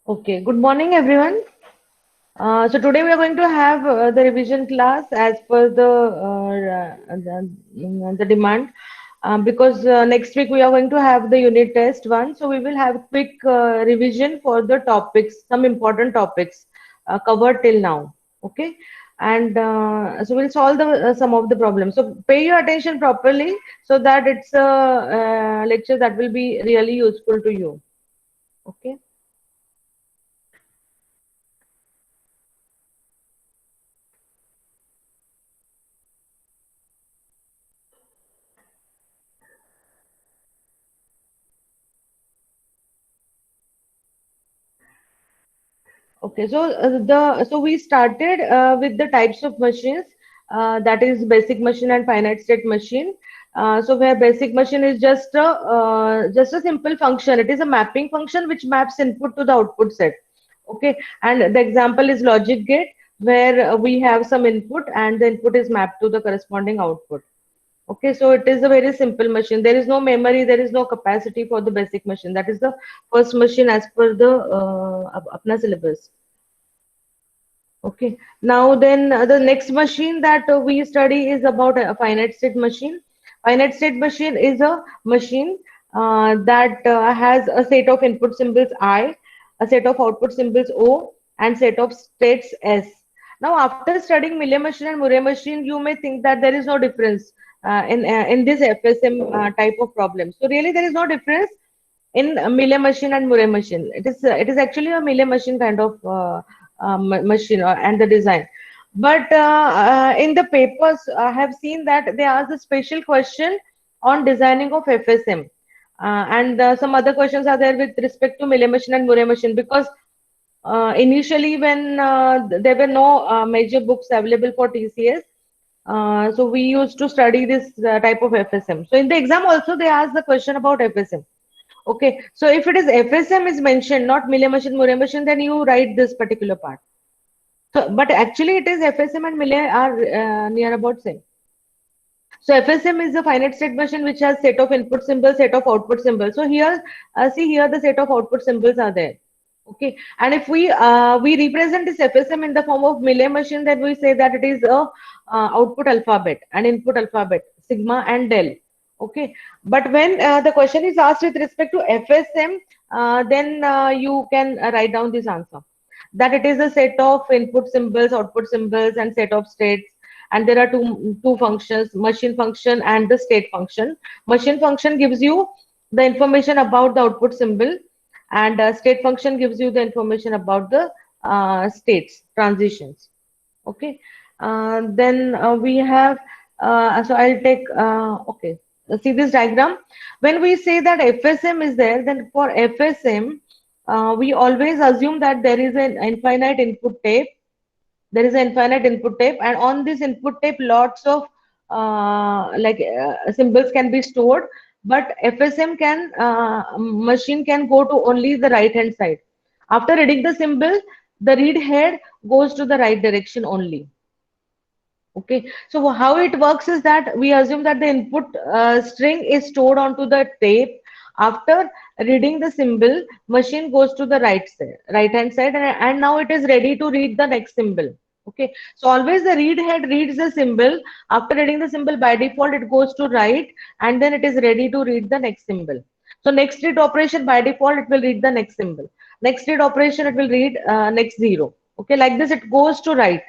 Okay, good morning everyone. So today we are going to have the revision class as per the demand because next week we are going to have the unit test one. So we will have quick revision for the topics, some important topics covered till now. Okay, and so we'll solve the some of the problems. So pay your attention properly so that it's a lecture that will be really useful to you. Okay. Okay, so so we started with the types of machines that is basic machine and finite state machine. So where basic machine is just a simple function. It is a mapping function which maps input to the output set. Okay, and the example is logic gate where we have some input and the input is mapped to the corresponding output. Okay, so it is a very simple machine. There is no memory, there is no capacity for the basic machine. That is the first machine as per the apna syllabus. Okay. Now then the next machine that we study is about a finite state machine. Finite state machine is a machine that has a set of input symbols I, a set of output symbols O, and set of states S. Now after studying Millet machine and Murray machine, you may think that there is no difference in this FSM type of problem. So really there is no difference in Millet machine and Murray machine. It is actually a Millet machine kind of machine and the design. But in the papers, I have seen that they ask a special question on designing of FSM. And some other questions are there with respect to Millet machine and Murray machine because initially when there were no major books available for TCS, so we used to study this type of FSM. So in the exam also they ask the question about FSM. Okay, so if it is FSM is mentioned, not Millet machine, Murray machine, then you write this particular part. So, but actually it is FSM and Millet are near about same. So FSM is a finite state machine which has set of input symbols, set of output symbols. So here, see here the set of output symbols are there. Okay, and if we represent this FSM in the form of Millet machine, then we say that it is a output alphabet and input alphabet, sigma and del. Okay, but when the question is asked with respect to FSM, then you can write down this answer that it is a set of input symbols, output symbols, and set of states. And there are two functions, machine function and the state function. Machine function gives you the information about the output symbol, and state function gives you the information about the states, transitions. Okay. Then we have, so I'll take, okay, see this diagram. When we say that FSM is there, then for FSM, we always assume that there is an infinite input tape. There is an infinite input tape, and on this input tape, lots of symbols can be stored. But FSM can machine can go to only the right hand side. After reading the symbol, the read head goes to the right direction only. Okay, so how it works is that we assume that the input string is stored onto the tape. After reading the symbol, machine goes to the right hand side, and now it is ready to read the next symbol. Okay, so always the read head reads the symbol. After reading the symbol, by default it goes to right, and then it is ready to read the next symbol. So next read operation, by default it will read the next symbol. Next read operation, it will read next zero. Okay, like this it goes to right,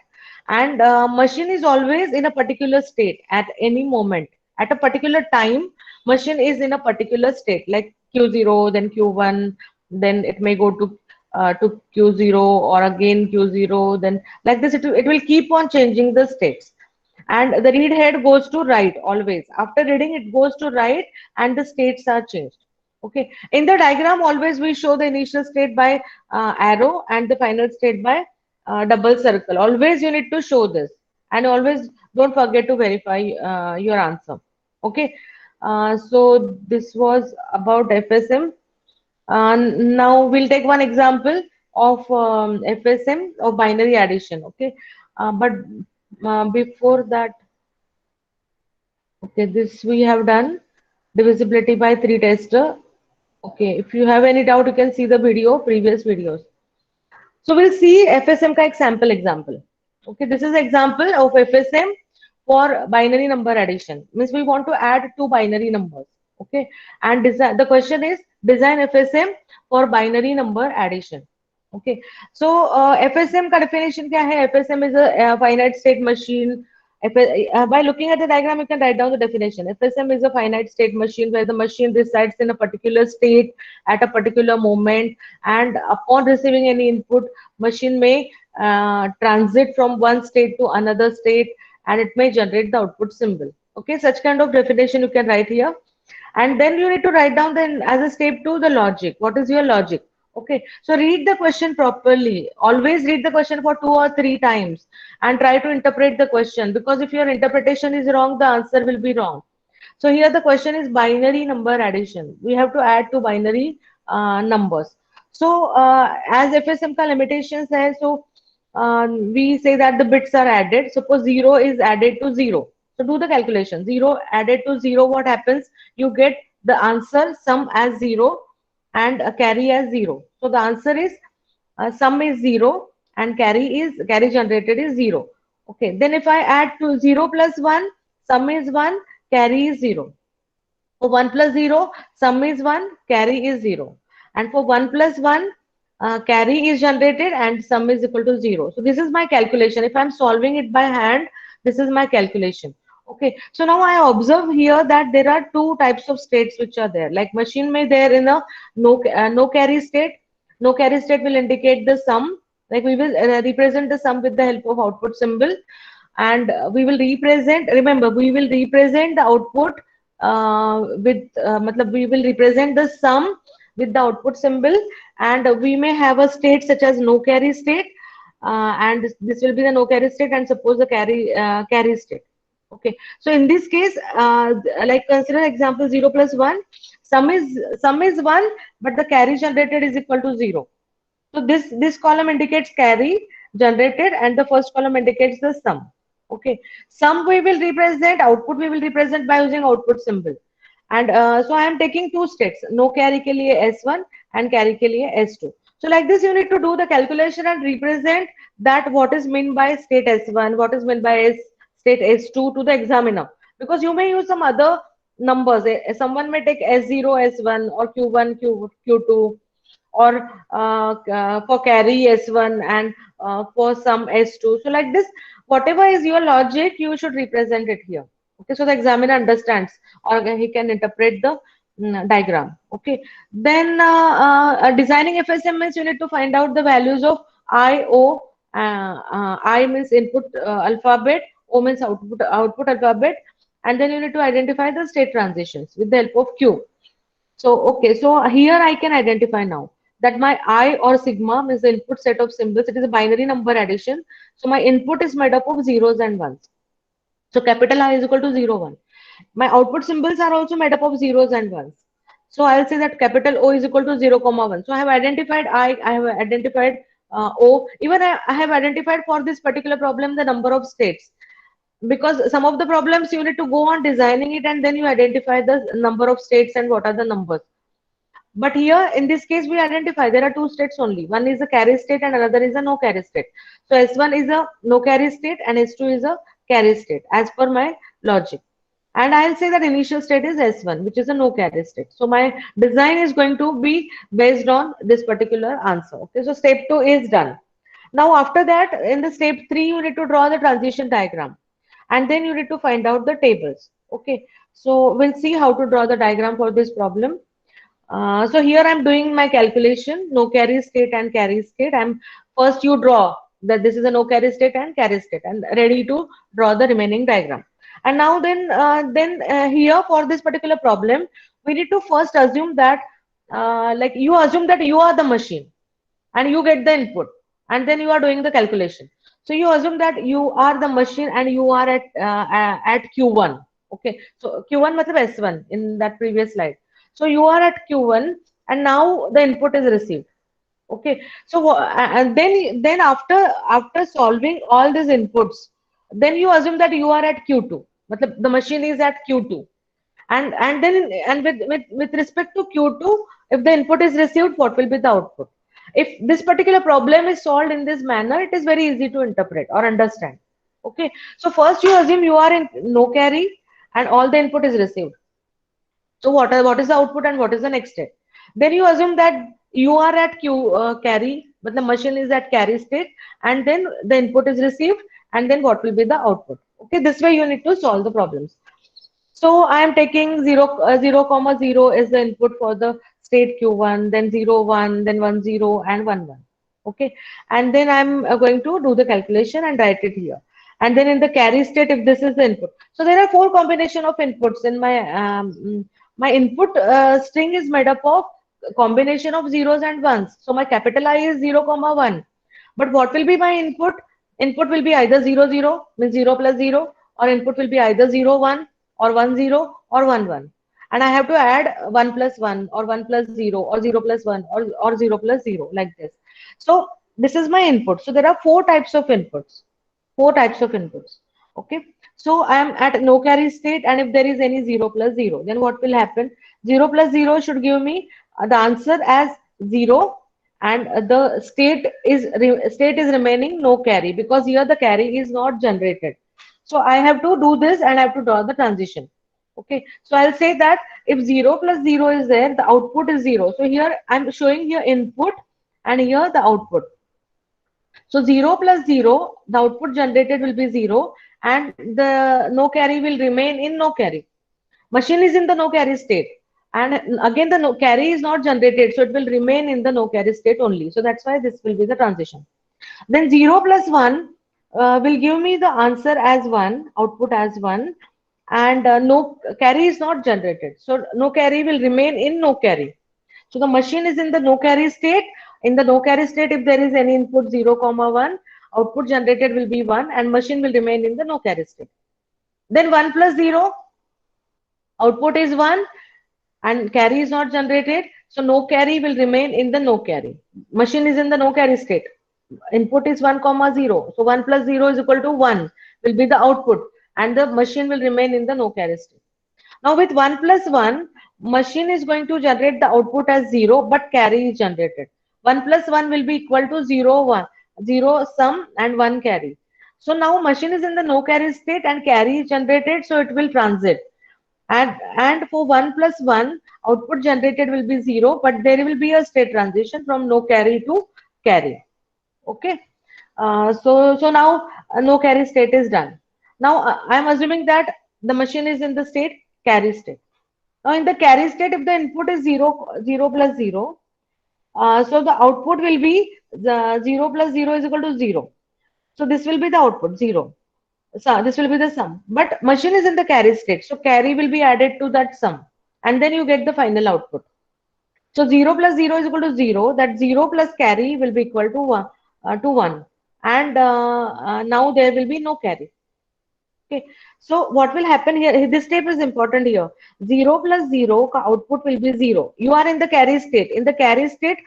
and machine is always in a particular state at any moment. At a particular time, machine is in a particular state, like q0, then q1, then it may go to q0, or again q0, then like this it will keep on changing the states. And the read head goes to right always. After reading, it goes to right, and the states are changed. Okay, in the diagram always we show the initial state by arrow and the final state by double circle. Always you need to show this, and always don't forget to verify your answer. Okay, so this was about FSM. Now we'll take one example of FSM of binary addition. Okay, but before that, okay, this we have done divisibility by three tester. Okay, if you have any doubt, you can see the video, previous videos. So we'll see FSM का एक sample example. Okay, this is example of FSM for binary number addition. Means we want to add two binary numbers. Okay, and design, the question is design FSM for binary number addition. Okay, so FSM का definition क्या है? FSM is a finite state machine. By looking at the diagram, you can write down the definition. FSM is a finite state machine where the machine resides in a particular state at a particular moment, and upon receiving any input, machine may transit from one state to another state, and it may generate the output symbol. Okay, such kind of definition you can write here. And then you need to write down then as a step two the logic. What is your logic? Okay, so read the question properly. Always read the question for 2 or 3 times and try to interpret the question, because if your interpretation is wrong, the answer will be wrong. So here the question is binary number addition. We have to add two binary numbers. So as FSM ka limitations hai, so we say that the bits are added. Suppose 0 is added to 0. So do the calculation. 0 added to 0, what happens? You get the answer sum as 0 and carry as 0. So the answer is sum is 0 and carry generated is 0. Okay, then if I add to 0 plus 1, sum is 1, carry is 0. For 1 plus 0, sum is 1, carry is 0. And for 1 plus 1, carry is generated and sum is equal to 0. So this is my calculation. If I'm solving it by hand, this is my calculation. Okay, so now I observe here that there are two types of states which are there. Like machine may there in a no carry state. No carry state will indicate the sum. Like we will represent the sum with the help of output symbol, and we will represent. Remember, we will represent the output matlab we will represent the sum with the output symbol, and we may have a state such as no carry state, and this will be the no carry state, and suppose the carry state. Okay, so in this case, like consider example 0 plus 1, sum is 1, but the carry generated is equal to 0. So this column indicates carry generated, and the first column indicates the sum. Okay, sum we will represent, output we will represent by using output symbol. And so I am taking two states, no carry ke liye S1 and carry ke liye S2. So like this, you need to do the calculation and represent that what is meant by state S1, what is meant by state S2 to the examiner, because you may use some other numbers. Someone may take S0, S1 or Q1, Q2, or for carry S1 and for some S2. So like this, whatever is your logic, you should represent it here. Okay, so the examiner understands, or he can interpret the diagram. Okay, then designing FSM means you need to find out the values of I, O. I means input alphabet, O means output alphabet, and then you need to identify the state transitions with the help of Q. So, okay, so here I can identify now that my I or sigma is the input set of symbols. It is a binary number addition. So my input is made up of zeros and ones. So capital I is equal to 0, 1. My output symbols are also made up of zeros and ones. So I'll say that capital O is equal to 0, 1. So I have identified I have identified O. Even I have identified for this particular problem the number of states, because some of the problems you need to go on designing it and then you identify the number of states and what are the numbers. But here in this case we identify there are two states only. One is a carry state and another is a no carry state. So S1 is a no carry state and S2 is a carry state as per my logic. And I'll say that initial state is S1, which is a no carry state. So my design is going to be based on this particular answer. Okay, so step 2 is done. Now after that, in the step 3, you need to draw the transition diagram, and then you need to find out the tables. Okay, so we'll see how to draw the diagram for this problem. So here I'm doing my calculation, no carry state and carry state. First you draw that this is a no carry state and carry state, and ready to draw the remaining diagram. And now then here for this particular problem, we need to first assume that like you assume that you are the machine and you get the input, and then you are doing the calculation. So you assume that you are the machine and you are at Q1. Okay, so Q1 matlab S1 in that previous slide. So you are at Q1 and now the input is received. Okay, so and then after solving all these inputs, then you assume that you are at Q2. Matlab the machine is at Q2, and then with respect to Q2, if the input is received, what will be the output? If this particular problem is solved in this manner, it is very easy to interpret or understand. Okay, so first you assume you are in no carry and all the input is received. So what is the output and what is the next step? Then you assume that you are at Q carry, but the machine is at carry state, and then the input is received, and then what will be the output? Okay, this way you need to solve the problems. So I am taking 0, comma 0 is the input for the state Q1, then 0, 1, then 1, 0, and 1, 1. Okay, and then I'm going to do the calculation and write it here. And then in the carry state, if this is the input, so there are four combination of inputs in my my input string is made up of combination of zeros and ones. So my capital I is 0, comma 1. But what will be my input? Input will be either 0, 0, means 0 plus 0, or input will be either 0, 1, or 1, 0, or 1, 1. And I have to add 1 plus 1, or 1 plus 0, or 0 plus 1, or 0 plus 0, like this. So this is my input. So there are four types of inputs. Four types of inputs. Okay. So I am at no carry state, and if there is any 0 plus 0, then what will happen? 0 plus 0 should give me the answer as 0, and the state is remaining no carry, because here the carry is not generated. So I have to do this and I have to draw the transition. Okay. So I'll say that if 0 plus 0 is there, the output is 0. So here I'm showing here input and here the output. So 0 plus 0, the output generated will be 0, and the no carry will remain in no carry. Machine is in the no carry state, and again the no carry is not generated, so it will remain in the no carry state only. So that's why this will be the transition. Then 0 plus 1 will give me the answer as 1, output as 1, and no carry is not generated. So no carry will remain in no carry. So the machine is in the no carry state. In the no carry state, if there is any input 0, comma 1, output generated will be 1, and machine will remain in the no carry state. Then 1 plus 0, output is 1, and carry is not generated. So no carry will remain in the no carry. Machine is in the no carry state. Input is 1, comma 0. So 1 plus 0 is equal to 1 will be the output, and the machine will remain in the no carry state. Now with 1 plus 1, machine is going to generate the output as 0, but carry is generated. 1 plus 1 will be equal to 0, 1, 0 sum and 1 carry. So now machine is in the no carry state and carry is generated, so it will transit. And for 1 plus 1, output generated will be 0, but there will be a state transition from no carry to carry. Okay. So now no carry state is done. Now I am assuming that the machine is in the state carry state. Now in the carry state, if the input is 0, 0 plus 0, so the output will be the 0 plus 0 is equal to 0. So this will be the output 0. So this will be the sum. But machine is in the carry state. So carry will be added to that sum. And then you get the final output. So 0 plus 0 is equal to 0. That 0 plus carry will be equal to 1. And now there will be no carry. Okay. So what will happen here? This step is important here. 0 plus 0 output will be 0. You are in the carry state. In the carry state,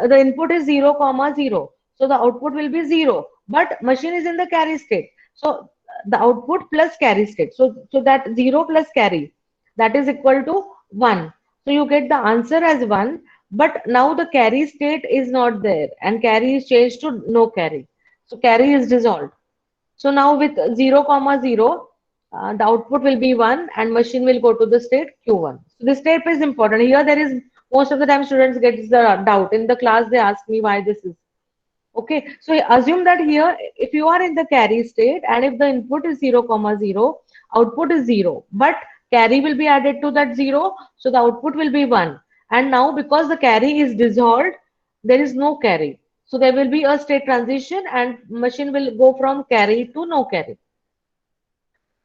the input is 0, comma 0. So the output will be 0. But machine is in the carry state. So the output plus carry state. So that 0 plus carry, that is equal to 1. So you get the answer as 1. But now the carry state is not there, and carry is changed to no carry. So carry is dissolved. So now with 0, comma 0, the output will be 1 and machine will go to the state Q1. So this step is important. Here there is, most of the time students get the doubt. In the class they ask me why this is. Okay, so assume that here if you are in the carry state and if the input is 0, comma 0, output is 0. But carry will be added to that 0. So the output will be 1. And now because the carry is dissolved, there is no carry. So there will be a state transition and machine will go from carry to no carry.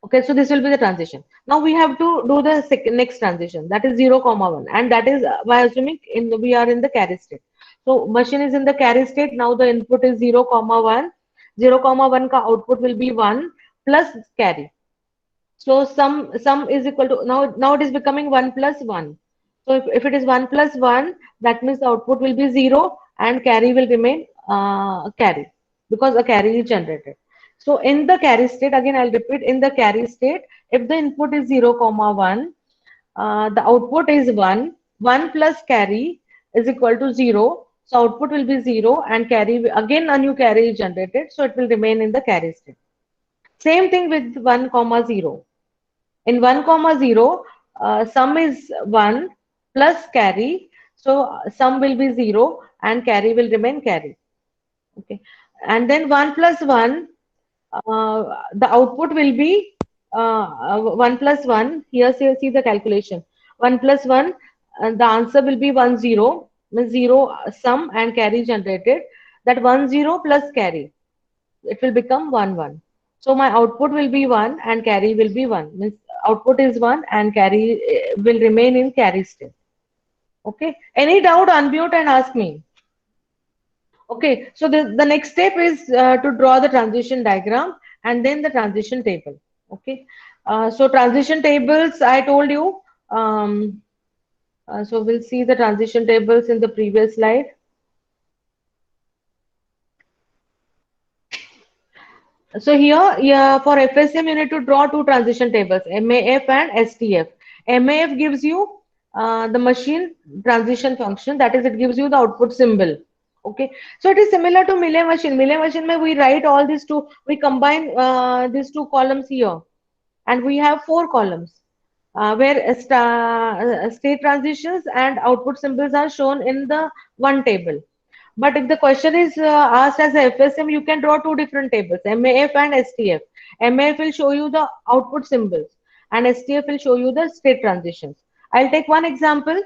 Okay, so this will be the transition. Now we have to do the next transition, that is 0, comma 1, and that is by assuming we are in the carry state. So machine is in the carry state. Now the input is 0, comma 1. 0, comma 1 ka output will be 1 plus carry. So sum is equal to, now it is becoming 1 plus 1. So if it is 1 plus 1, that means the output will be 0 and carry will remain carry, because a carry is generated. So in the carry state, again I'll repeat, in the carry state, if the input is 0, comma 1, the output is 1. 1 plus carry is equal to 0. So output will be 0 and carry, again a new carry is generated. So it will remain in the carry state. Same thing with 1 comma 0. In 1 comma 0, sum is 1 plus carry. So sum will be 0 and carry will remain carry. Okay. And then 1 plus 1, the output will be 1 plus 1. Here, see the calculation. 1 plus 1, the answer will be 1 0, means 0 sum and carry generated. That 1 0 plus carry, it will become 1 1. So my output will be 1 and carry will be 1. Means output is 1 and carry will remain in carry state. Okay. Any doubt, unmute and ask me. Okay, so the next step is to draw the transition diagram and then the transition table. Okay, so transition tables, I told you. So we'll see the transition tables in the previous slide. So here, yeah, for FSM, you need to draw two transition tables, MAF and STF. MAF gives you the machine transition function, that is, it gives you the output symbol. Okay, so it is similar to Mealy machine. Mealy machine, we write all these two, we combine these two columns here, and we have four columns where state transitions and output symbols are shown in the one table. But if the question is asked as a FSM, you can draw two different tables, MAF and STF. MAF will show you the output symbols and STF will show you the state transitions. I'll take one example.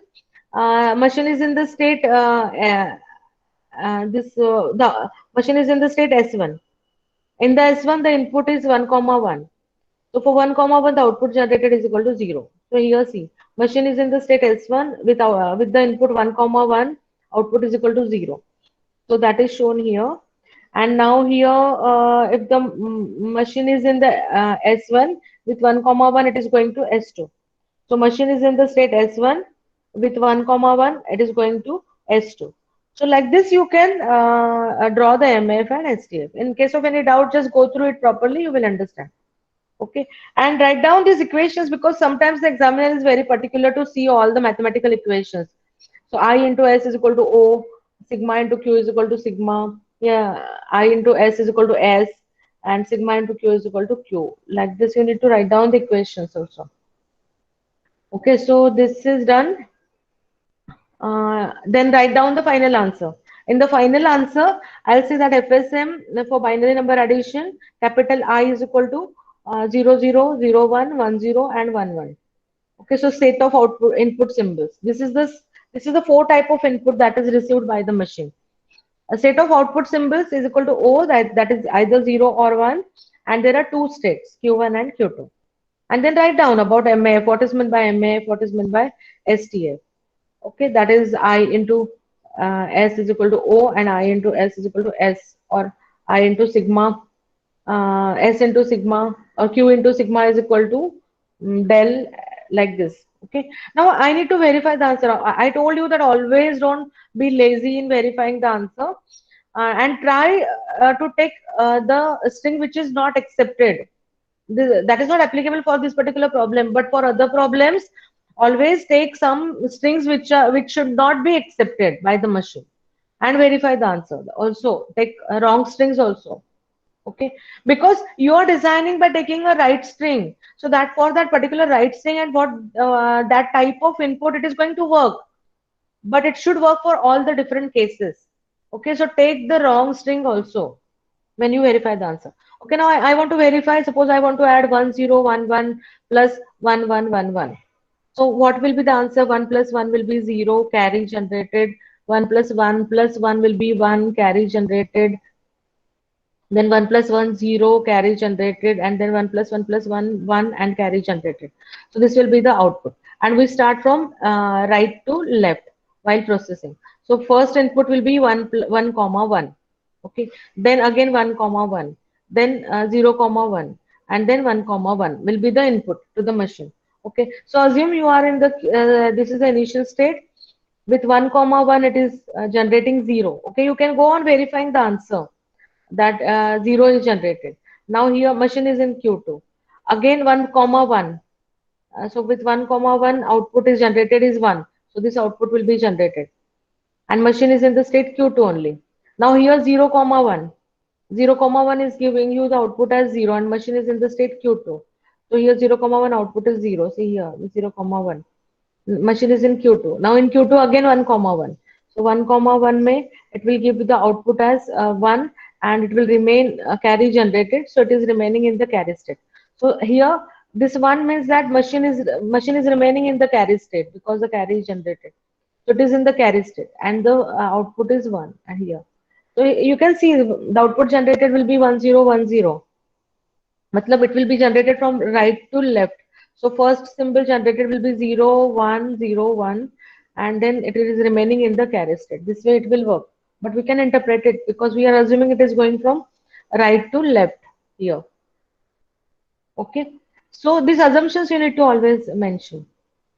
Machine is in the state, the machine is in the state S1. In the S1, the input is 1 comma 1. So for 1 comma 1, the output generated is equal to 0. So here see, machine is in the state S1 with the input 1 comma 1, output is equal to 0. So that is shown here. And now here, if the machine is in the S1 with 1 comma 1, it is going to S2. So machine is in the state S1 with 1 comma 1, it is going to S2. So like this, you can draw the MAF and STF. In case of any doubt, just go through it properly, you will understand. Okay, and write down these equations because sometimes the examiner is very particular to see all the mathematical equations. So I into S is equal to O, sigma into Q is equal to sigma. Yeah, I into S is equal to S, and sigma into Q is equal to Q. Like this, you need to write down the equations also. Okay, so this is done. Then write down the final answer. In the final answer, I'll say that FSM for binary number addition, capital I is equal to 0, 0, 0, 1, 1, 0, and 1, 1. Okay, so set of output input symbols. This is the four type of input that is received by the machine. A set of output symbols is equal to O, that is either 0 or 1, and there are two states, Q1 and Q2. And then write down about MAF, what is meant by MAF, what is meant by STF. Okay, that is I into S is equal to O and I into S is equal to S, or I into sigma, S into sigma, or Q into sigma is equal to del, like this. Okay, now I need to verify the answer. I told you that always don't be lazy in verifying the answer, and try to take the string which is not accepted. That is not applicable for this particular problem, but for other problems, always take some strings which should not be accepted by the machine and verify the answer. Also take wrong strings also. Okay, because you are designing by taking a right string, so that for that particular right string and for that type of input, it is going to work, but it should work for all the different cases. Okay, so take the wrong string also when you verify the answer. Okay, now I want to verify. Suppose I want to add 1 0 1 1 plus 1 1 1 1. So what will be the answer? 1 plus 1 will be 0, carry generated. 1 plus 1 will be 1, carry generated. Then 1 plus 1 0, carry generated, and then 1 plus 1 plus 1 1 and carry generated. So this will be the output, and we start from right to left while processing. So first input will be 1 comma 1. Okay, then again 1 comma 1, then 0 comma 1, and then 1 comma 1 will be the input to the machine. Okay, so assume you are in the this is the initial state. With 1 comma 1 it is generating 0. Okay, you can go on verifying the answer that 0 is generated. Now here machine is in Q2. Again 1 comma 1. So with 1 comma 1 output is generated is 1. So this output will be generated. and machine is in the state Q2 only. Now here 0 comma 1. 0 comma 1 is giving you the output as 0 and machine is in the state Q2. So here 0 comma 1 output is 0. See here 0 comma 1. Machine is in Q2. Now in Q2 again 1 comma 1. So 1 comma 1 may it will give the output as 1 and it will remain carry generated. So it is remaining in the carry state. So here this 1 means that machine is remaining in the carry state because the carry is generated. So it is in the carry state and the output is 1 and here. So you can see the output generated will be 1010. Matlab it will be generated from right to left. So first symbol generated will be 0101 and then it is remaining in the carry state. This way it will work. But we can interpret it because we are assuming it is going from right to left here. Okay. So these assumptions you need to always mention.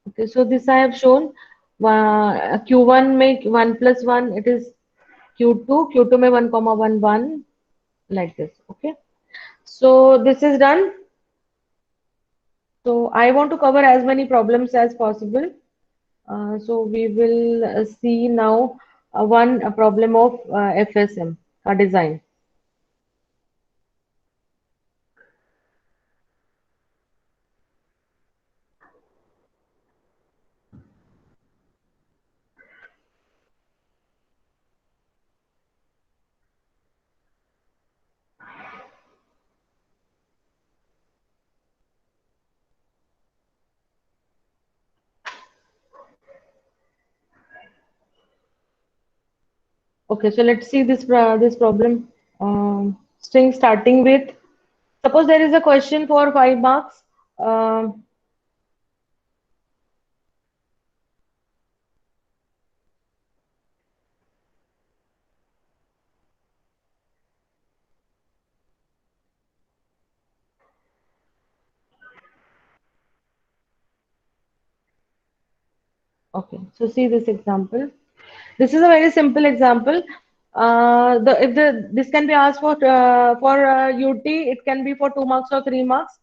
Okay. So this I have shown. Q1 make 1 plus 1 it is Q2. Q2 may 1 comma 1 1 like this. Okay. So this is done. So I want to cover as many problems as possible. So we will see now one problem of FSM design. Okay, so let's see this problem. String starting with, suppose there is a question for 5 marks. Um okay, so see this example. This is a very simple example. If this can be asked for UT, it can be for 2 marks or 3 marks.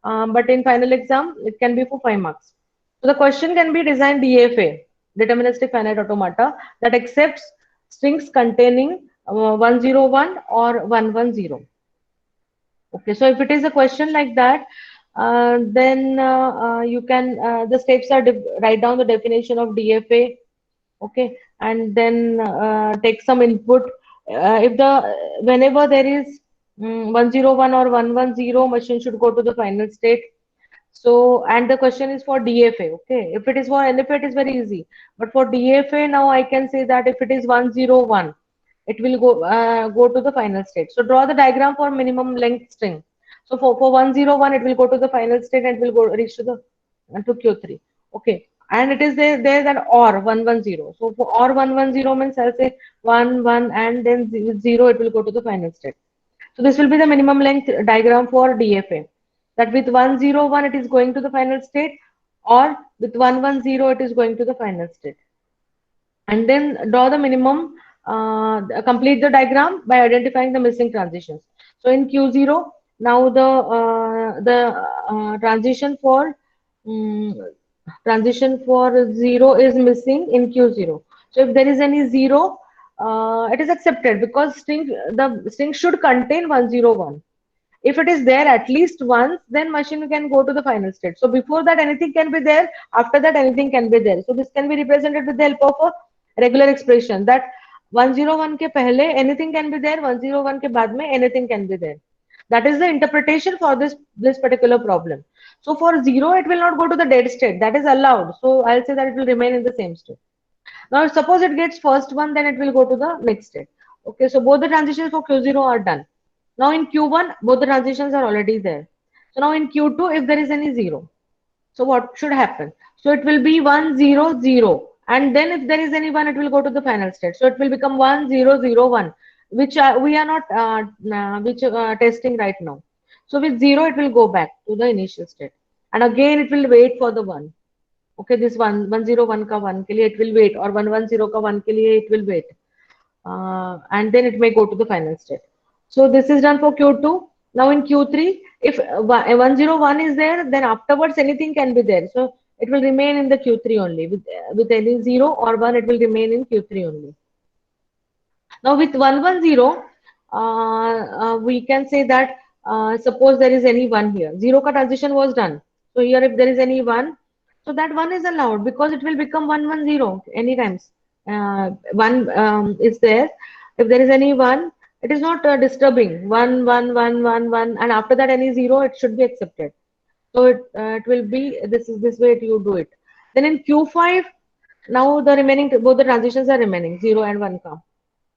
But in final exam, it can be for 5 marks. So the question can be designed DFA, deterministic finite automata, that accepts strings containing 101 or 110. Okay, so if it is a question like that, then you can the steps are write down the definition of DFA. Okay, and then take some input. If the whenever there is 101 or 110, machine should go to the final state. So, and the question is for DFA. Okay, if it is for NFA, it is very easy. But for DFA, now I can say that if it is 101, it will go to the final state. So draw the diagram for minimum length string. So for 101, it will go to the final state and it will go reach to the to Q3. Okay, and it is there that OR 110. So for OR 110 means I'll say 1 1 and then 0, it will go to the final state. So this will be the minimum length diagram for DFA. That with 101 it is going to the final state, or with 110 it is going to the final state. And then draw the minimum, complete the diagram by identifying the missing transitions. So in Q0, now the transition for 0 is missing in Q0. So if there is any 0, it is accepted because the string should contain 101. If it is there at least once, then machine can go to the final state. So before that anything can be there, after that anything can be there. So this can be represented with the help of a regular expression that 101 ke pehle anything can be there, 101 ke baad mein anything can be there. That is the interpretation for this particular problem. So for 0 it will not go to the dead state, that is allowed. So I'll say that it will remain in the same state. Now suppose it gets first one, then it will go to the next state. Okay, so both the transitions for Q0 are done. Now in Q1, both the transitions are already there. So now in Q2, if there is any 0, so what should happen? So it will be 1 0 0, and then if there is any 1, it will go to the final state. So it will become 1 0 0 1, which we are not testing right now. So with 0, it will go back to the initial state, and again it will wait for the 1. Okay, this 101 ka 1 ke liye it will wait, or 110 ka 1 ke liye it will wait, and then it may go to the final state. So this is done for Q2. Now in Q3, if 101 is there, then afterwards anything can be there. So it will remain in the Q3 only. With any 0 or 1, it will remain in Q3 only. Now with 110, we can say that suppose there is any 1 here. 0 ka transition was done. So here if there is any 1, so that 1 is allowed because it will become 110 anytime. 1 is there. If there is any 1, it is not disturbing. 1, 1, 1, 1, 1, and after that any 0, it should be accepted. So it will be this way you do it. Then in Q5, now the remaining both the transitions are remaining 0 and 1 come.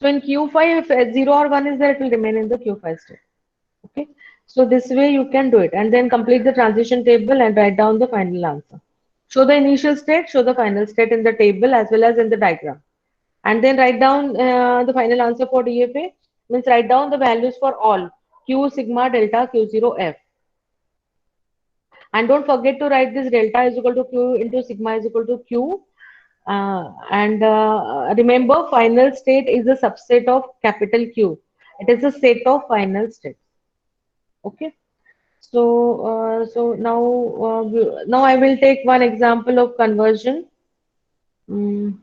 So in Q5, if 0 or 1 is there, it will remain in the Q5 state. Okay. So this way you can do it and then complete the transition table and write down the final answer. Show the initial state, show the final state in the table as well as in the diagram. And then write down the final answer for DFA. Means write down the values for all Q, sigma, delta, Q0, F. And don't forget to write this delta is equal to Q into sigma is equal to Q. Remember, final state is a subset of capital Q. It is a set of final states. Okay. So now I will take one example of conversion. Mm,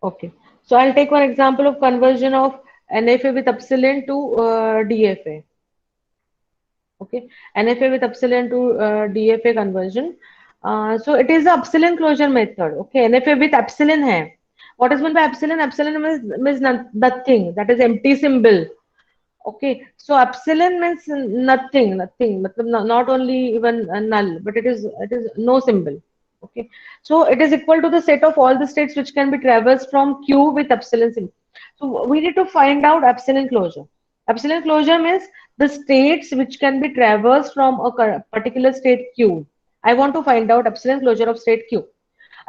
okay. So I'll take one example of conversion of NFA with epsilon to DFA. Okay, NFA with epsilon to DFA conversion. So it is the epsilon closure method. Okay, NFA with epsilon hai. What is meant by epsilon? Epsilon means nothing. That is empty symbol. Okay, so epsilon means nothing, nothing. Matlab not only even null, but it is no symbol. Okay, so it is equal to the set of all the states which can be traversed from Q with epsilon symbol. So we need to find out epsilon closure. Epsilon closure means the states which can be traversed from a particular state Q. I want to find out epsilon closure of state Q.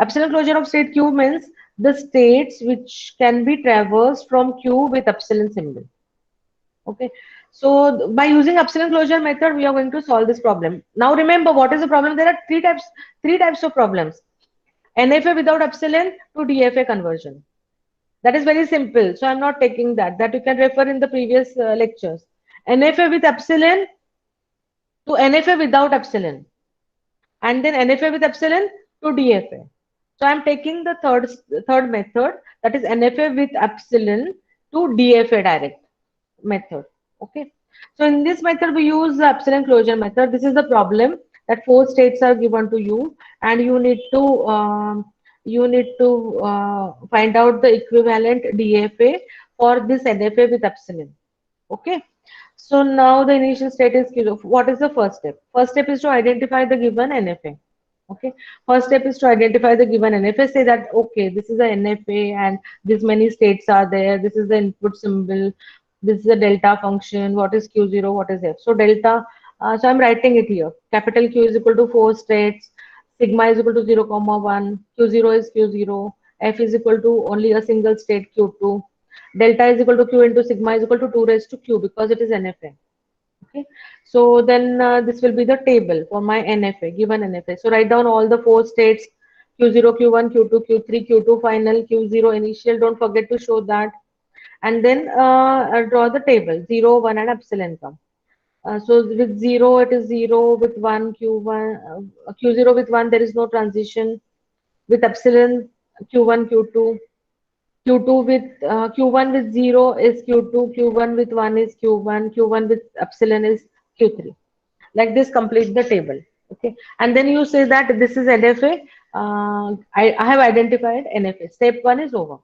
Epsilon closure of state Q means the states which can be traversed from Q with epsilon symbol. Okay, so by using epsilon closure method, we are going to solve this problem. Now remember, what is the problem? There are three types of problems. NFA without epsilon to DFA conversion. That is very simple. So I'm not taking that. That you can refer in the previous lectures. NFA with epsilon to NFA without epsilon. And then NFA with epsilon to DFA. So I'm taking the third method, that is NFA with epsilon to DFA direct method. Okay. So in this method, we use the epsilon closure method. This is the problem that 4 states are given to you, and you need to find out the equivalent DFA for this NFA with epsilon. Okay. So now the initial state is Q. What is the first step? First step is to identify the given NFA. Okay. First step is to identify the given NFA. Say that, okay, this is the NFA and this many states are there. This is the input symbol. This is the delta function. What is Q0? What is F? So delta, so I'm writing it here. Capital Q is equal to 4 states. Sigma is equal to 0, 1. Q0 is Q0. F is equal to only a single state Q2. Delta is equal to Q into sigma is equal to 2 raised to Q because it is NFA. Okay, so then this will be the table for my NFA, given NFA. So write down all the 4 states, Q0, Q1, Q2, Q3, Q2 final, Q0 initial. Don't forget to show that. And then draw the table, 0, 1 and epsilon come. So with 0, it is 0, with 1, Q1, Q0 with 1, there is no transition. With epsilon, Q1, Q2. Q2 with Q1 with 0 is Q2, Q1 with 1 is Q1, Q1 with epsilon is Q3. Like this, complete the table. Okay, and then you say that this is NFA. I have identified NFA. Step 1 is over.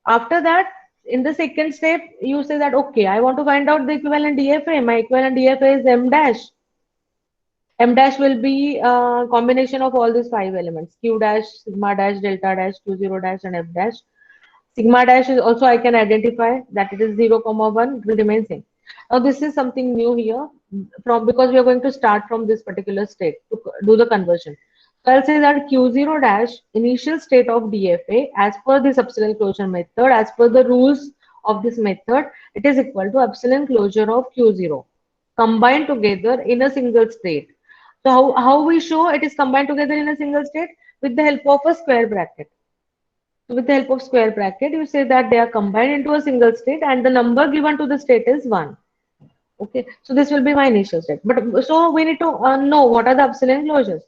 After that, in the second step, you say that, okay, I want to find out the equivalent DFA. My equivalent DFA is M dash. M dash will be a combination of all these 5 elements: Q dash, sigma dash, delta dash, Q0 dash, and F dash. Sigma dash is also I can identify that it is 0, 1, it will remain same. Now this is something new here from because we are going to start from this particular state to do the conversion. So I'll say that Q0 dash initial state of DFA as per this epsilon closure method, as per the rules of this method, it is equal to epsilon closure of Q0 combined together in a single state. So how we show it is combined together in a single state? With the help of a square bracket. So with the help of square bracket, you say that they are combined into a single state and the number given to the state is 1. Okay, so this will be my initial state. But so we need to know what are the epsilon closures.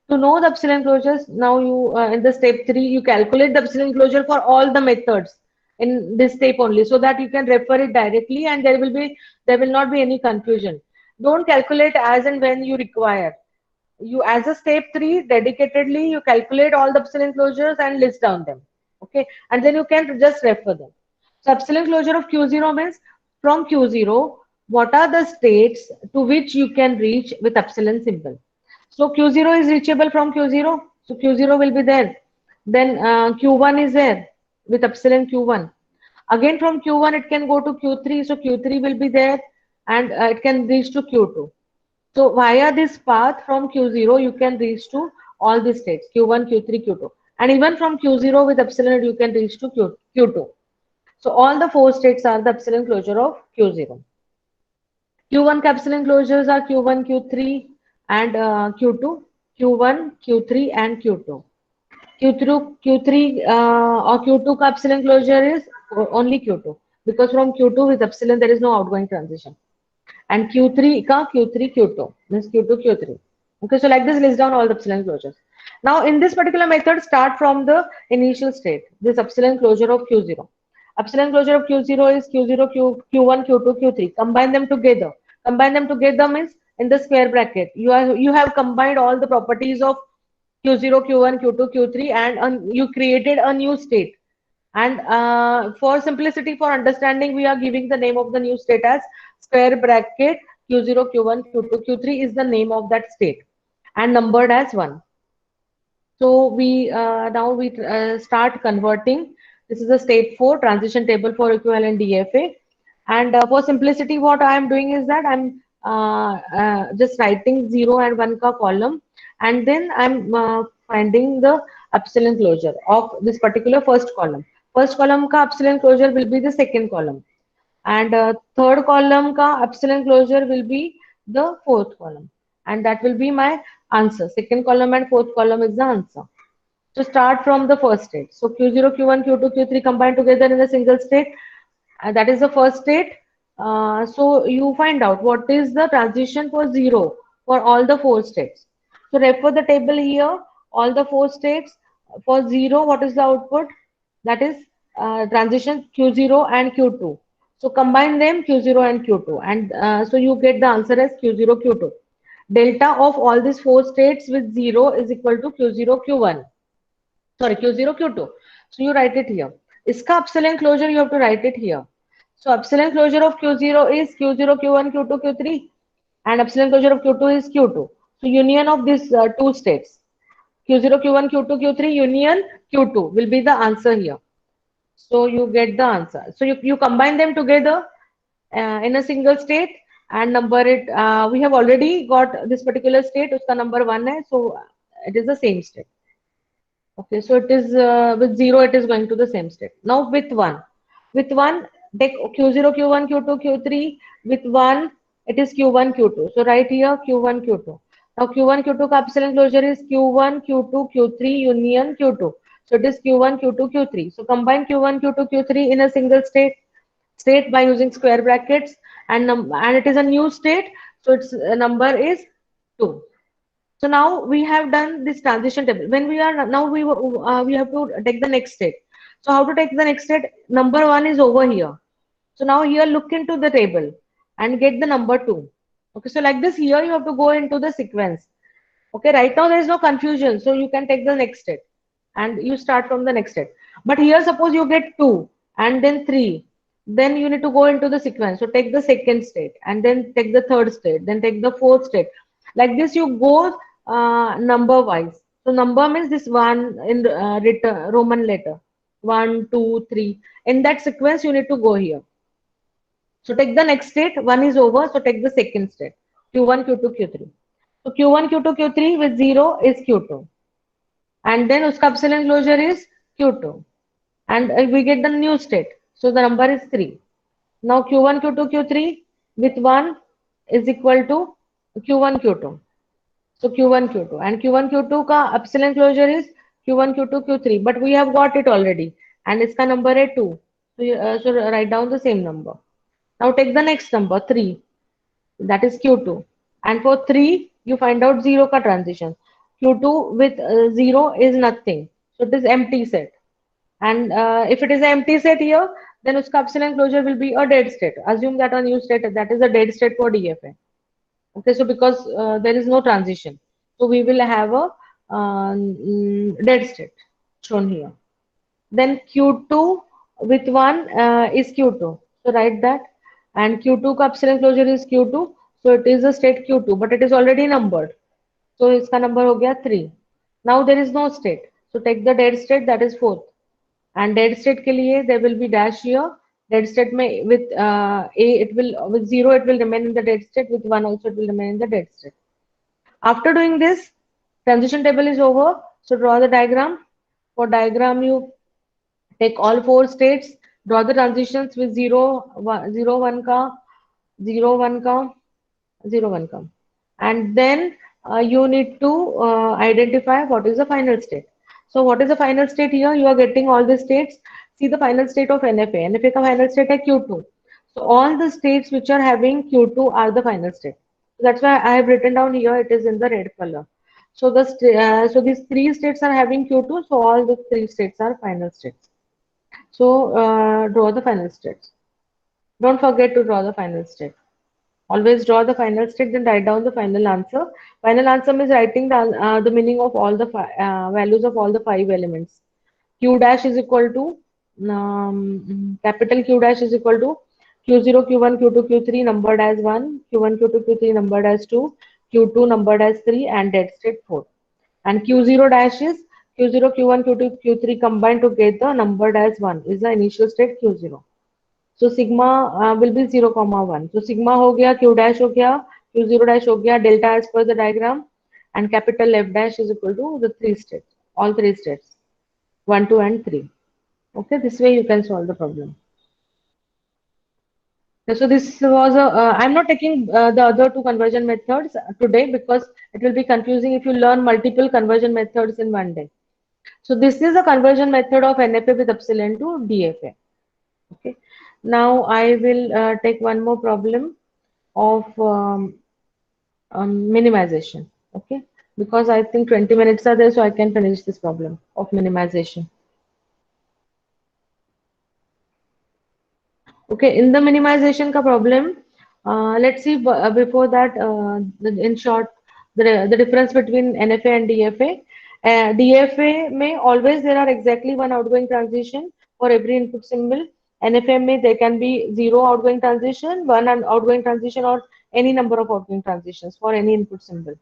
To know the epsilon closures, now you in the step 3, you calculate the epsilon closure for all the methods in this step only, so that you can refer it directly and there will not be any confusion. Don't calculate as and when you require. You as a step 3 dedicatedly you calculate all the epsilon closures and list down them. Okay, and then you can just refer them. So epsilon closure of Q0 means from Q0 what are the states to which you can reach with epsilon symbol. So Q0 is reachable from Q0, so Q0 will be there. Then Q1 is there with epsilon Q1. Again from Q1 it can go to Q3, so Q3 will be there, and it can reach to Q2. So via this path from Q0, you can reach to all the states, Q1, Q3, Q2. And even from Q0 with epsilon, you can reach to Q2. So all the 4 states are the epsilon closure of Q0. Q1 epsilon closures are Q1, Q3 and Q2, Q1, Q3 and Q2. Q3 or Q2 epsilon closure is only Q2, because from Q2 with epsilon there is no outgoing transition. And Q3 ka Q3 Q2 means Q2 Q3. Okay, so like this list down all the epsilon closures. Now in this particular method, start from the initial state, this epsilon closure of Q0. Epsilon closure of Q0 is Q0 Q1 Q2 Q3. Combine them together. Combine them together means in the square bracket you have combined all the properties of Q0 Q1 Q2 Q3 and you created a new state. And for simplicity, for understanding, we are giving the name of the new state as square bracket Q0, Q1, Q2, Q3 is the name of that state and numbered as 1. So we now we start converting. This is a state 4 transition table for equivalent DFA. And for simplicity, what I am doing is that I'm just writing 0 and 1 ka column, and then I'm finding the epsilon closure of this particular first column. First column ka epsilon closure will be the second column, and third column ka epsilon closure will be the fourth column, and that will be my answer. Second column and fourth column is the answer. So start from the first state. So Q0, Q1, Q2, Q3 combined together in a single state. That is the first state. So you find out what is the transition for 0 for all the 4 states. So refer the table here, all the 4 states. For 0, what is the output? That is transition Q0 and Q2. So combine them Q0 and Q2, and so you get the answer as Q0, Q2. Delta of all these 4 states with 0 is equal to Q0, Q1. Sorry, Q0, Q2. So you write it here. Iska epsilon closure, you have to write it here. So epsilon closure of Q0 is Q0, Q1, Q2, Q3, and epsilon closure of Q2 is Q2. So union of these 2 states, Q0, Q1, Q2, Q3, union Q2 will be the answer here. So you get the answer. So you combine them together in a single state and number it. We have already got this particular state, uska number 1 hai, so it is the same state. Okay, so it is with 0, it is going to the same state. Now with 1. With 1, take Q0, Q1, Q2, Q3. With 1, it is Q1, Q2. So right here, Q1, Q2. Now Q1, Q2 epsilon closure is Q1, Q2, Q3 union Q2. So it is Q1, Q2, Q3. So combine Q1, Q2, Q3 in a single state by using square brackets, and it is a new state. So its number is 2. So now we have done this transition table. When we are now we have to take the next step. So how to take the next step? Number 1 is over here. So now here look into the table and get the number 2. Okay, so like this here you have to go into the sequence. Okay, right now there is no confusion. So you can take the next step and you start from the next step. But here suppose you get 2 and then 3. Then you need to go into the sequence. So take the second state and then take the third state, then take the fourth state. Like this you go number wise. So number means this one in Roman letter, 1, 2, 3. In that sequence you need to go here. So take the next state. 1 is over, so take the second state, Q1, Q2, Q3. So Q1, Q2, Q3 with 0 is Q2, and then uska epsilon closure is Q2, and we get the new state. So the number is 3. Now Q1, Q2, Q3 with 1 is equal to Q1, Q2. So Q1, Q2, and Q1, Q2 ka epsilon closure is Q1, Q2, Q3, but we have got it already, and its number is 2. So, so write down the same number. Now take the next number 3, that is Q2, and for 3 you find out 0 ka transition. Q2 with 0 is nothing, so it is empty set. And if it is an empty set here, then uska epsilon closure will be a dead state. Assume that a new state, that is a dead state for DFA. Okay, so because there is no transition, so we will have a dead state shown here. Then Q2 with 1 is Q2. So write that. And Q2 ka epsilon closure is Q2. So it is a state Q2, but it is already numbered. So iska number ho gaya 3. Now there is no state. So take the dead state, that is 4th. And dead state ke liye there will be dash here. Dead state mein with it will, with 0 it will remain in the dead state, with 1 also it will remain in the dead state. After doing this, transition table is over. So draw the diagram. For diagram, you take all 4 states, draw the transitions with 0, 1, 0, 1 ka, 0, 1 ka, 0, 1 ka. And then you need to identify what is the final state. So what is the final state here? You are getting all the states. See the final state of NFA. NFA ka final state is Q2. So all the states which are having Q2 are the final state. So that's why I have written down here, it is in the red color. So so these 3 states are having Q2. So all the 3 states are final states. So draw the final states. Don't forget to draw the final state. Always draw the final state, then write down the final answer. Final answer means writing the meaning of all the values of all the 5 elements. Q dash is equal to capital Q dash is equal to Q0, Q1, Q2, Q3 numbered as 1, Q1, Q2, Q3 numbered as 2, Q2 numbered as 3, and dead state 4. And Q0 dash is Q0, Q1, Q2, Q3 combined together numbered as 1 is the initial state Q0. So sigma will be 0, 1. So sigma ho gaya, Q dash ho gaya, Q0 dash ho gaya, delta as per the diagram, and capital F dash is equal to the 3 states, all 3 states, 1, 2, and 3. Okay, this way you can solve the problem. So this was a, I'm not taking the other 2 conversion methods today because it will be confusing if you learn multiple conversion methods in one day. So this is a conversion method of NFA with epsilon to DFA. Okay. Now I will take one more problem of minimization. Okay. Because I think 20 minutes are there, so I can finish this problem of minimization. Okay, in the minimization ka problem, let's see before that, in short, the difference between NFA and DFA. DFA may always there are exactly one outgoing transition for every input symbol. NFA may there can be 0 outgoing transition, 1 outgoing transition, or any number of outgoing transitions for any input symbol.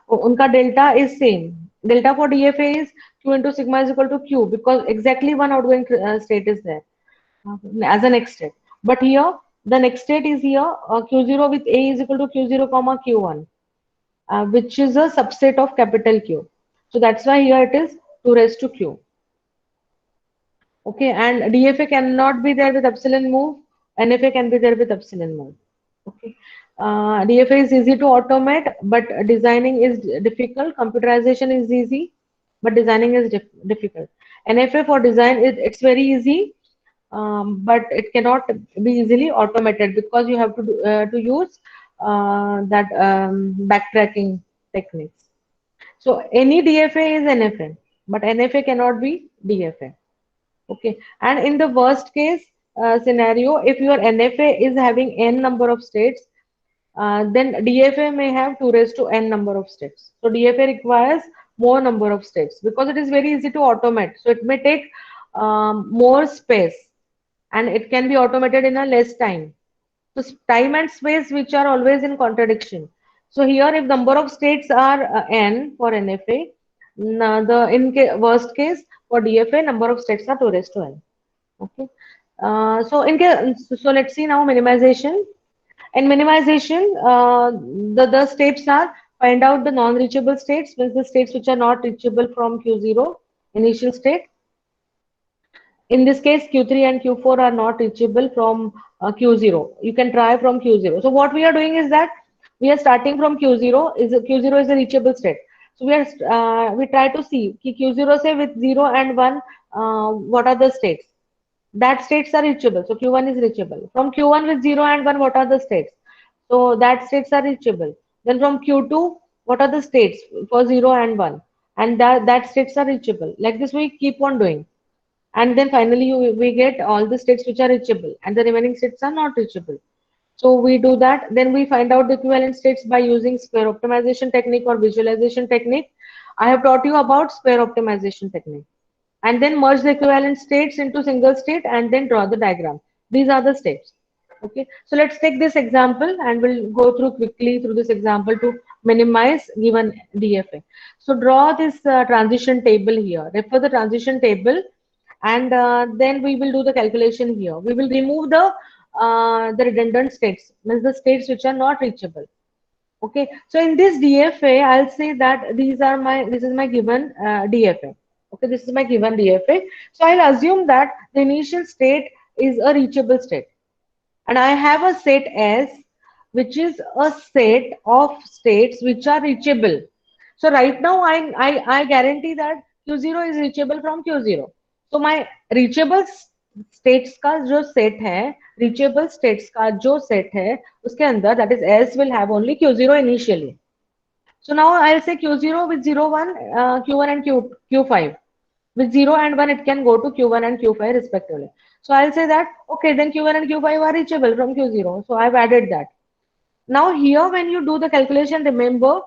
Unka delta is same. Delta for DFA is Q into sigma is equal to Q because exactly one outgoing state is there as a next state. But here, the next state is here, Q0 with A is equal to Q0 comma Q1, which is a subset of capital Q. So that's why here it is 2 raised to Q. Okay, and DFA cannot be there with epsilon move, NFA can be there with epsilon move. Okay, DFA is easy to automate, but designing is difficult. Computerization is easy, but designing is difficult. NFA for design, it's very easy, but it cannot be easily automated because you have to use that backtracking techniques. So any DFA is NFA, but NFA cannot be DFA. Okay, and in the worst case scenario, if your NFA is having n number of states, then DFA may have 2 raised to n number of states. So DFA requires more number of states because it is very easy to automate. So it may take more space and it can be automated in a less time. So time and space which are always in contradiction. So here if number of states are n for NFA, the worst case for DFA number of states are 2 raised to n. Okay. So let's see now minimization. In minimization, the steps are find out the non-reachable states, means the states which are not reachable from Q0 initial state. In this case, Q3 and Q4 are not reachable from Q0. You can try from Q0. So what we are doing is that we are starting from Q0. Q0 is a reachable state. So we try to see कि Q0 say with 0 and 1 what are the states. That states are reachable. So Q1 is reachable. From Q1 with 0 and 1 what are the states? So that states are reachable. Then from Q2 what are the states for 0 and 1? And that states are reachable. Like this we keep on doing. And then finally we get all the states which are reachable and the remaining states are not reachable. So we do that. Then we find out the equivalent states by using square optimization technique or visualization technique. I have taught you about square optimization technique. And then merge the equivalent states into single state and then draw the diagram. These are the steps. Okay, so let's take this example and we'll go through quickly through this example to minimize given DFA. So draw this transition table here. Refer the transition table and then we will do the calculation here. We will remove the redundant states, means the states which are not reachable. Okay, so in this DFA, I'll say that this is my given DFA. Okay, this is my given DFA. So I'll assume that the initial state is a reachable state. And I have a set S, which is a set of states which are reachable. So right now, I guarantee that Q0 is reachable from Q0. So my reachable states का जो set है, reachable states का जो set है, उसके अंदर that is S will have only Q0 initially. So now I'll say Q0 with 0, 1, Q1 and Q5. With 0 and 1, it can go to Q1 and Q5 respectively. So I'll say that, okay, then Q1 and Q5 are reachable from Q0. So I've added that. Now here, when you do the calculation, remember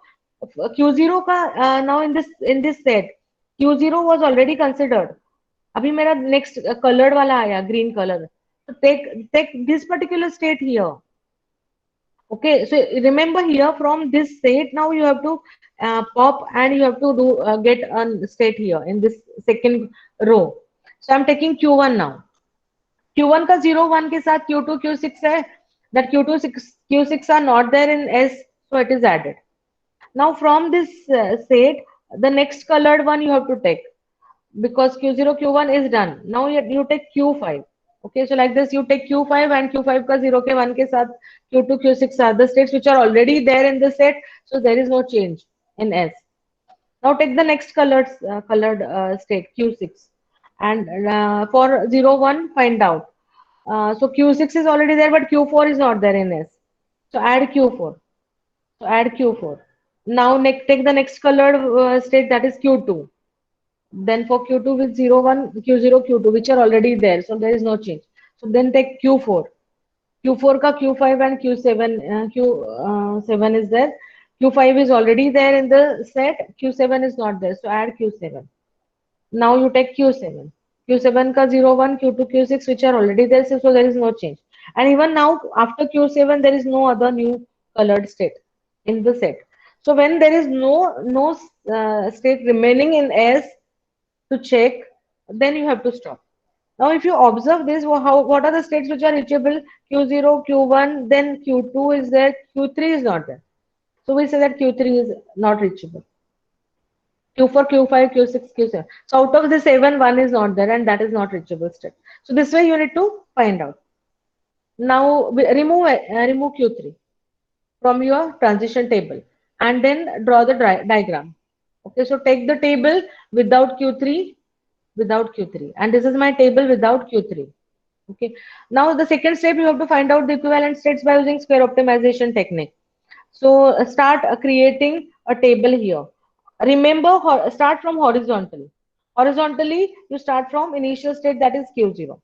Q0 का now in this set, Q0 was already considered. अभी मेरा next colored वाला आया green color. So take this particular state here. Okay, so remember here from this state now you have to pop and you have to do get a state here in this second row. So I'm taking Q1 now. Q1 का 0 1 के साथ Q2 Q6 है. That Q2 Q6 are not there in S, so it is added. Now from this state, the next colored one you have to take because Q0 Q1 is done. Now you take Q5. Okay, so like this you take Q5 and Q5 ka 0 ke 1 ke sath Q2 Q6 are the states which are already there in the set, so there is no change in S. Now take the next colored state Q6 and for 0 1 find out. So Q6 is already there but Q4 is not there in S. So add Q4. So add Q4. Now take the next colored state that is Q2. Then for Q2 with 0, 1, Q0, Q2, which are already there. So there is no change. So then take Q4. Q4 ka Q5 and Q7, Q7 is there. Q5 is already there in the set. Q7 is not there. So add Q7. Now you take Q7. Q7 ka 0, 1, Q2, Q6, which are already there. So there is no change. And even now, after Q7, there is no other new colored state in the set. So when there is no state remaining in S, to check, then you have to stop. Now, if you observe this, what are the states which are reachable? Q0, Q1, then Q2 is there, Q3 is not there. So we say that Q3 is not reachable. Q4, Q5, Q6, Q7. So out of the 7, 1 is not there and that is not reachable state. So this way you need to find out. Now remove Q3 from your transition table and then draw the diagram. Okay, so take the table without Q3, and this is my table without Q3. Okay, now the second step you have to find out the equivalent states by using square optimization technique. So start creating a table here. Remember, start from horizontally. Horizontally, you start from initial state that is Q0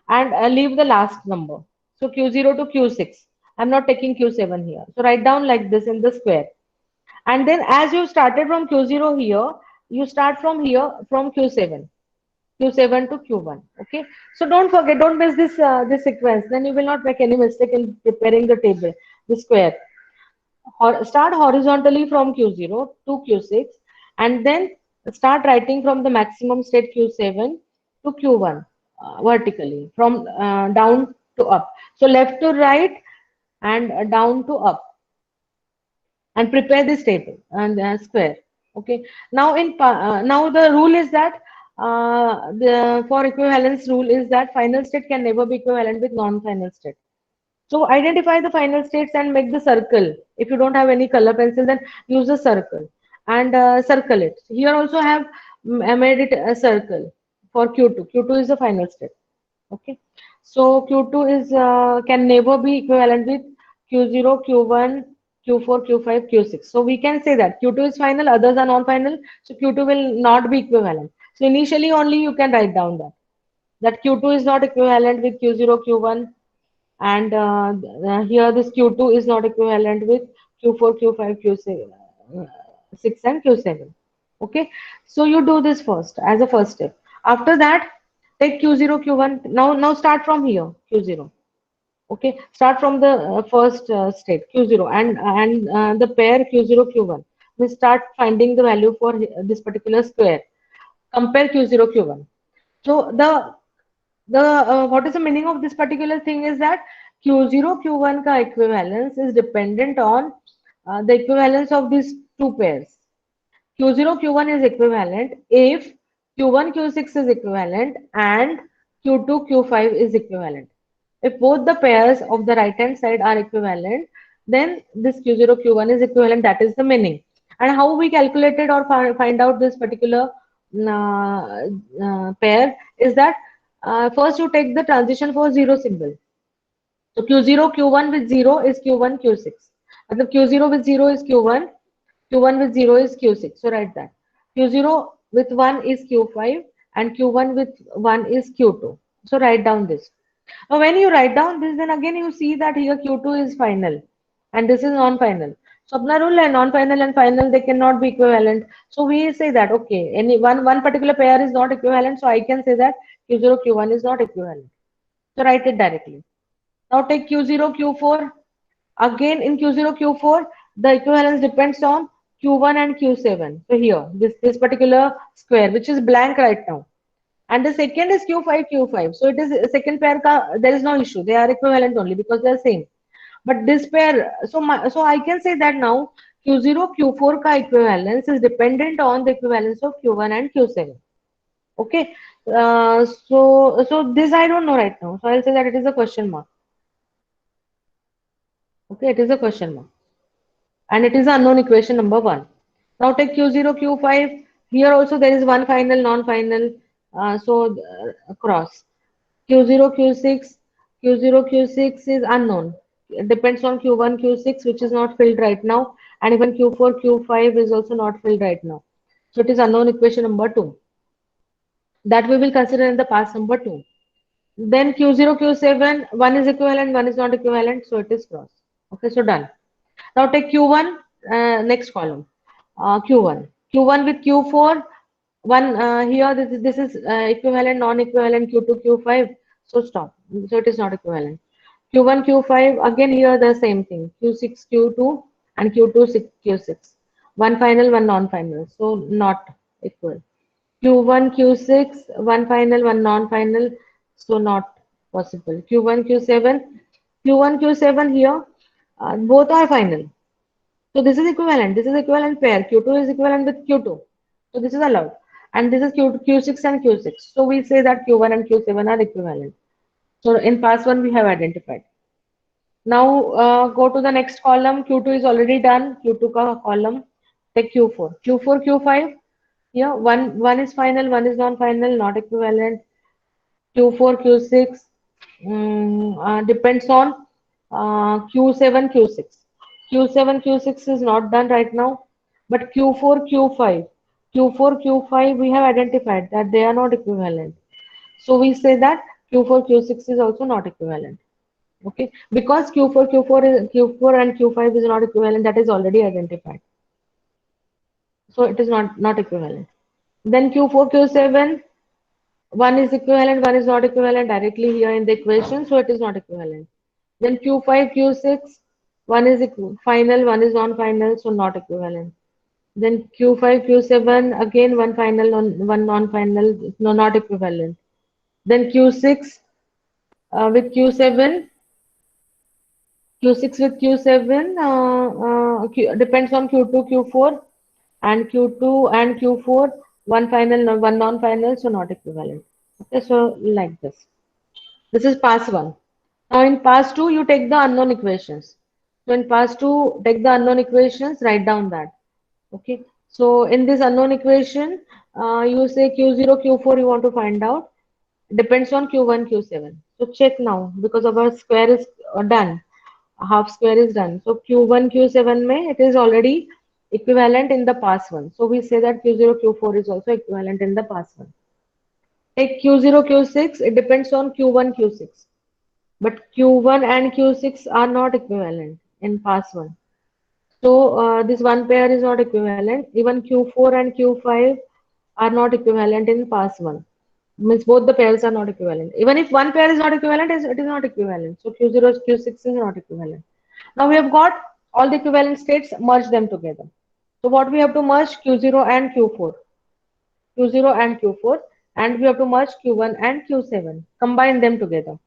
and leave the last number. So Q0 to Q6. I'm not taking Q7 here. So write down like this in the square. And then as you started from Q0 here, you start from here from Q7. Q7 to Q1. Okay. So don't forget, don't miss this sequence. Then you will not make any mistake in preparing the table, the square. Start horizontally from Q0 to Q6 and then start writing from the maximum state Q7 to Q1 vertically from down to up. So left to right and down to up and prepare this table and square. Okay. Now now the rule is that the for equivalence rule is that final state can never be equivalent with non-final state. So identify the final states and make the circle. If you don't have any color pencil, then use a circle. and circle it. Here also have made it a circle for Q2. Q2 is the final step. Okay. So Q2 is can never be equivalent with Q0, Q1, Q4, Q5, Q6. So we can say that Q2 is final, others are non-final. So Q2 will not be equivalent. So initially only you can write down that Q2 is not equivalent with Q0, Q1, and here this Q2 is not equivalent with Q4, Q5, Q6 and Q7. Okay, so you do this first as a first step. After that, take Q0, Q1. Now start from here, Q0. Okay, start from the first state Q0 and the pair Q0, Q1. We start finding the value for this particular square. Compare Q0, Q1. So the what is the meaning of this particular thing is that Q0 Q1 ka equivalence is dependent on the equivalence of these two pairs. Q0 Q1 is equivalent if Q1 Q6 is equivalent and Q2 Q5 is equivalent. If both the pairs of the right hand side are equivalent, then this Q0 Q1 is equivalent. That is the meaning. And how we calculated or find out this particular pair is that first you take the transition for zero symbol. So Q0 Q1 with 0 is Q1 Q6. Matlab Q0 with 0 is Q1, Q1 with 0 is Q6. So write that. Q0 with 1 is Q5 and Q1 with 1 is Q2. So write down this. Now when you write down this, then again you see that here Q2 is final and this is non-final. So apna rule hai, non-final and final they cannot be equivalent. So we say that okay, any one particular pair is not equivalent. So I can say that Q0 Q1 is not equivalent. So write it directly. Now take Q0 Q4. Again in Q0 Q4 the equivalence depends on Q1 and Q7. So here this particular square which is blank right now. And the second is Q5, Q5. So it is second pair ka, there is no issue. They are equivalent only because they are same. But this pair, so I can say that now Q0, Q4 ka equivalence is dependent on the equivalence of Q1 and Q7. Okay. So this I don't know right now. So I'll say that it is a question mark. Okay, it is a question mark. And it is unknown equation number 1. Now take Q0, Q5. Here also there is one final, non-final. Cross. Q0, Q6. Q0, Q6 is unknown. It depends on Q1, Q6, which is not filled right now. And even Q4, Q5 is also not filled right now. So it is unknown equation number 2. That we will consider in the pass number 2. Then Q0, Q7, one is equivalent, one is not equivalent. So it is cross. Okay, so done. Now take Q1, next column, Q1. Q1 with Q4, one here this is equivalent, non-equivalent, Q2, Q5. So stop. So it is not equivalent. Q1, Q5, again here the same thing. Q6, Q2 and Q2, Q6. One final, one non-final. So not equal. Q1, Q6, one final, one non-final. So not possible. Q1, Q7. Q1, Q7 here, both are final. So this is equivalent. This is equivalent pair. Q2 is equivalent with Q2. So this is allowed. And this is Q6 and Q6. So we say that Q1 and Q7 are equivalent. So in pass 1 we have identified. Now go to the next column. Q2 is already done. Q2 ka column. Take Q4. Q4, Q5. Here one is final, one is non-final, not equivalent. Q4, Q6 depends on Q7, Q6. Q7, Q6 is not done right now, but Q4, Q5. Q4, Q5 we have identified that they are not equivalent. So we say that Q4, Q6 is also not equivalent. Okay, because Q4 and Q5 is not equivalent, that is already identified. So it is not equivalent. Then Q4, Q7, one is equivalent, one is not equivalent directly here in the equation, so it is not equivalent. Then Q5, Q6, one is final, one is non-final, so not equivalent. Then Q5, Q7, again one final, one non-final, no, not equivalent. Then Q6 with Q7, Q6 with Q7 depends on Q2, Q4, and Q2 and Q4, one final, one non-final, so not equivalent. Okay, so like this. This is pass 1. Now in pass 2, you take the unknown equations. So in pass 2, take the unknown equations, write down that. Okay. So in this unknown equation, you say Q0, Q4 you want to find out. Depends on Q1, Q7. So check now because our square is done. Half square is done. So Q1, Q7 may it is already equivalent in the past one. So we say that Q0, Q4 is also equivalent in the past one. Take Q0, Q6, it depends on Q1, Q6. But Q1 and Q6 are not equivalent in past one. So this one pair is not equivalent. Even Q4 and Q5 are not equivalent in pass one. Means both the pairs are not equivalent. Even if one pair is not equivalent, it is not equivalent. So Q0, Q6 is not equivalent. Now we have got all the equivalent states, merge them together. So what we have to merge Q0 and Q4, Q0 and Q4, and we have to merge Q1 and Q7, combine them together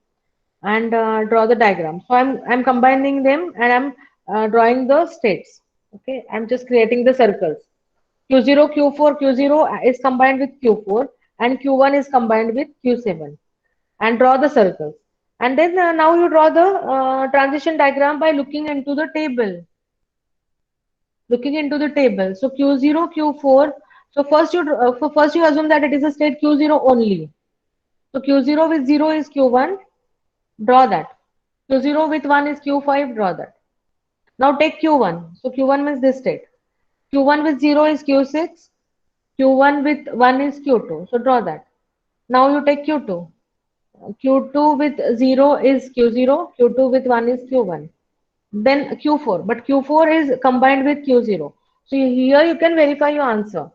and draw the diagram. So I'm combining them and I'm drawing the states. Okay, I'm just creating the circles. Q0, Q4, Q0 is combined with Q4 and Q1 is combined with Q7 and draw the circles. And then now you draw the transition diagram by looking into the table. Looking into the table. So Q0, Q4. So first you assume that it is a state Q0 only. So Q0 with 0 is Q1. Draw that. Q0 with 1 is Q5. Draw that. Now take Q1. So Q1 means this state. Q1 with 0 is Q6. Q1 with 1 is Q2. So draw that. Now you take Q2. Q2 with 0 is Q0. Q2 with 1 is Q1. Then Q4. But Q4 is combined with Q0. So here you can verify your answer.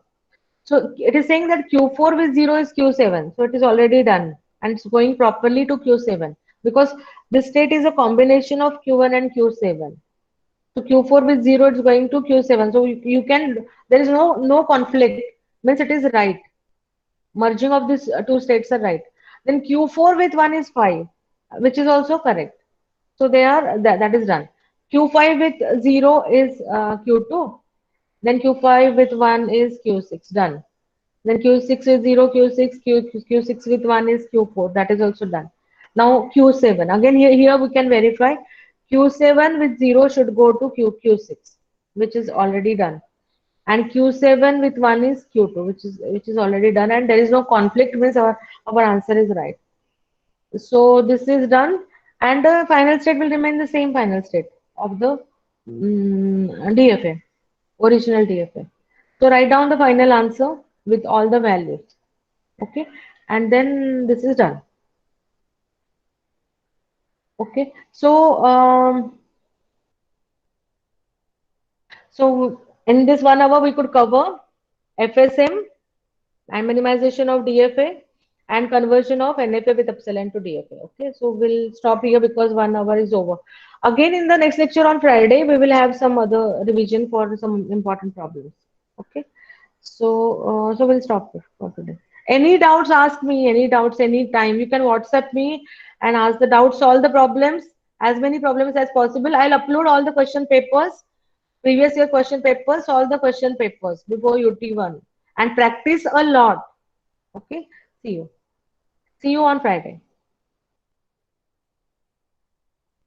So it is saying that Q4 with 0 is Q7. So it is already done. And it's going properly to Q7. Because this state is a combination of Q1 and Q7. So Q4 with 0 is going to Q7. So you can, there is no conflict. Means it is right. Merging of these two states are right. Then Q4 with 1 is 5, which is also correct. So they are that is done. Q5 with 0 is Q2. Then Q5 with 1 is Q6. Done. Then Q6 with 0, Q6, Q6 with 1 is Q4. That is also done. Now Q7. Again here we can verify. Q7 with 0 should go to Q6, which is already done. And Q7 with 1 is Q2, which is already done, and there is no conflict, means our answer is right. So this is done, and the final state will remain the same final state of the DFA, original DFA. So write down the final answer with all the values. Okay, and then this is done. Okay, so in this 1 hour we could cover FSM and minimization of DFA and conversion of NFA with epsilon to DFA. Okay, so we'll stop here because 1 hour is over. Again, in the next lecture on Friday, we will have some other revision for some important problems. Okay, so we'll stop here for today. Any doubts, ask me. Any doubts, anytime. You can WhatsApp me and ask the doubts, solve the problems, as many problems as possible. I'll upload all the question papers, previous year question papers, all the question papers before UT1 and practice a lot. Okay, see you. See you on Friday.